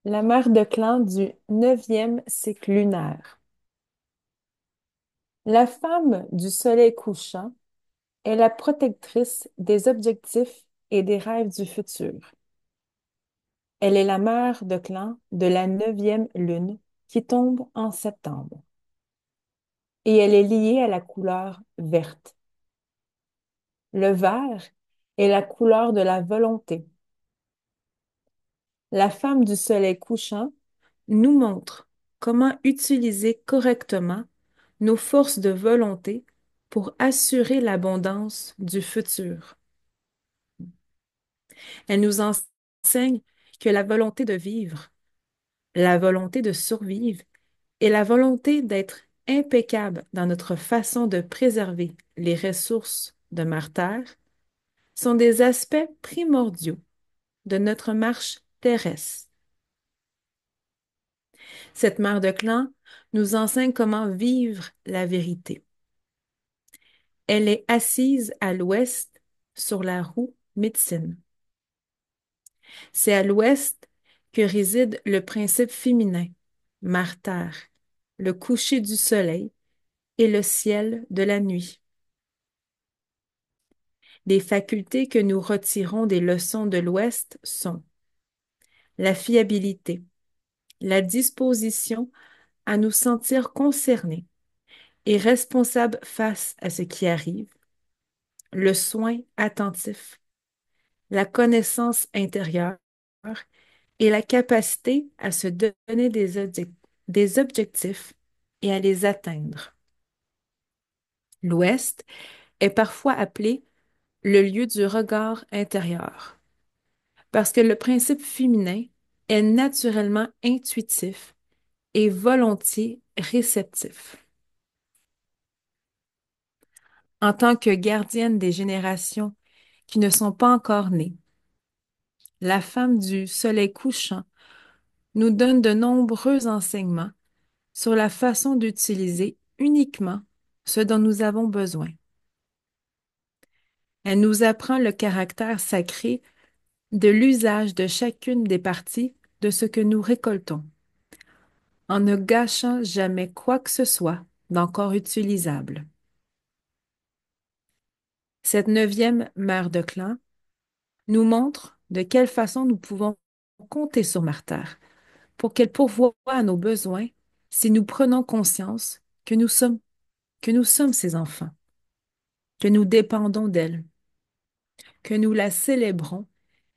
La mère de clan du neuvième cycle lunaire. La femme du soleil couchant est la protectrice des objectifs et des rêves du futur. Elle est la mère de clan de la neuvième lune qui tombe en septembre. Et elle est liée à la couleur verte. Le vert est la couleur de la volonté. La femme du soleil couchant nous montre comment utiliser correctement nos forces de volonté pour assurer l'abondance du futur. Elle nous enseigne que la volonté de vivre, la volonté de survivre et la volonté d'être impeccable dans notre façon de préserver les ressources de Mère Terre sont des aspects primordiaux de notre marche terrestre. Cette mère de clan nous enseigne comment vivre la vérité. Elle est assise à l'ouest sur la roue médecine. C'est à l'ouest que réside le principe féminin, Mère-Terre, le coucher du soleil et le ciel de la nuit. Les facultés que nous retirons des leçons de l'ouest sont la fiabilité, la disposition à nous sentir concernés et responsables face à ce qui arrive, le soin attentif, la connaissance intérieure et la capacité à se donner des objectifs et à les atteindre. L'Ouest est parfois appelé le lieu du regard intérieur, parce que le principe féminin est naturellement intuitif et volontiers réceptif. En tant que gardienne des générations qui ne sont pas encore nées, la femme du soleil couchant nous donne de nombreux enseignements sur la façon d'utiliser uniquement ce dont nous avons besoin. Elle nous apprend le caractère sacré de l'usage de chacune des parties de ce que nous récoltons, en ne gâchant jamais quoi que ce soit d'encore utilisable. Cette neuvième mère de clan nous montre de quelle façon nous pouvons compter sur Marthe pour qu'elle pourvoie à nos besoins si nous prenons conscience que nous sommes ses enfants, que nous dépendons d'elle, que nous la célébrons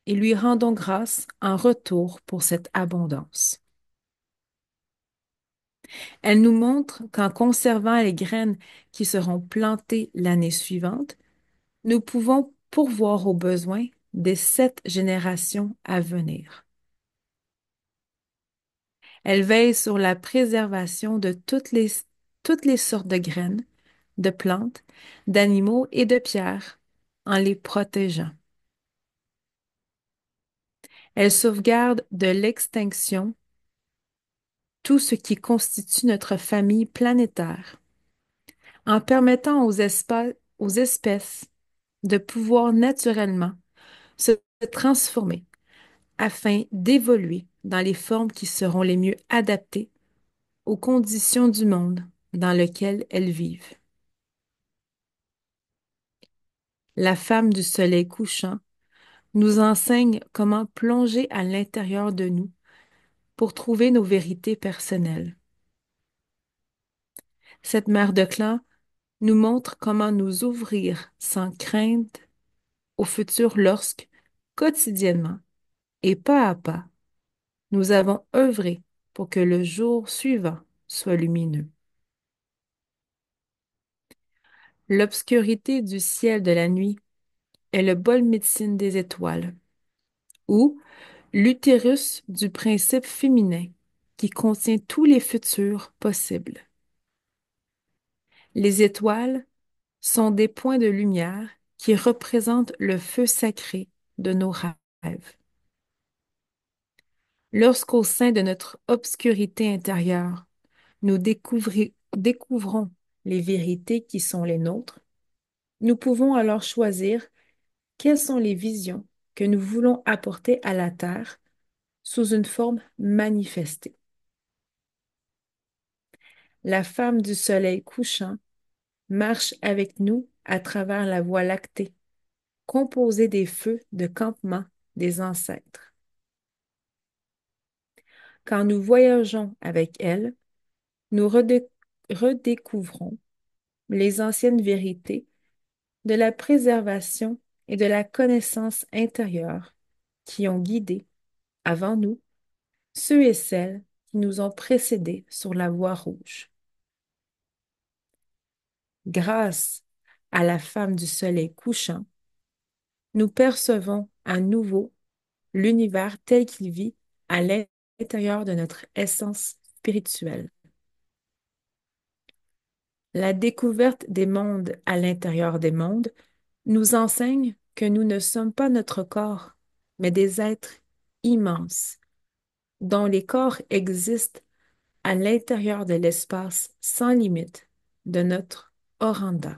et lui rendons grâce en retour pour cette abondance. Elle nous montre qu'en conservant les graines qui seront plantées l'année suivante, nous pouvons pourvoir aux besoins des 7 générations à venir. Elle veille sur la préservation de toutes les sortes de graines, de plantes, d'animaux et de pierres en les protégeant. Elle sauvegarde de l'extinction tout ce qui constitue notre famille planétaire, en permettant aux espèces de pouvoir naturellement se transformer afin d'évoluer dans les formes qui seront les mieux adaptées aux conditions du monde dans lequel elles vivent. La femme du soleil couchant nous enseigne comment plonger à l'intérieur de nous pour trouver nos vérités personnelles. Cette mère de clan nous montre comment nous ouvrir sans crainte au futur lorsque, quotidiennement et pas à pas, nous avons œuvré pour que le jour suivant soit lumineux. L'obscurité du ciel de la nuit est le bol médecine des étoiles, ou l'utérus du principe féminin qui contient tous les futurs possibles. Les étoiles sont des points de lumière qui représentent le feu sacré de nos rêves. Lorsqu'au sein de notre obscurité intérieure, nous découvrons les vérités qui sont les nôtres, nous pouvons alors choisir quelles sont les visions que nous voulons apporter à la Terre sous une forme manifestée. La femme du soleil couchant marche avec nous à travers la Voie lactée, composée des feux de campement des ancêtres. Quand nous voyageons avec elle, nous redécouvrons les anciennes vérités de la préservation et de la connaissance intérieure qui ont guidé, avant nous, ceux et celles qui nous ont précédés sur la voie rouge. Grâce à la femme du soleil couchant, nous percevons à nouveau l'univers tel qu'il vit à l'intérieur de notre essence spirituelle. La découverte des mondes à l'intérieur des mondes nous enseigne que nous ne sommes pas notre corps, mais des êtres immenses, dont les corps existent à l'intérieur de l'espace sans limite de notre Oranda.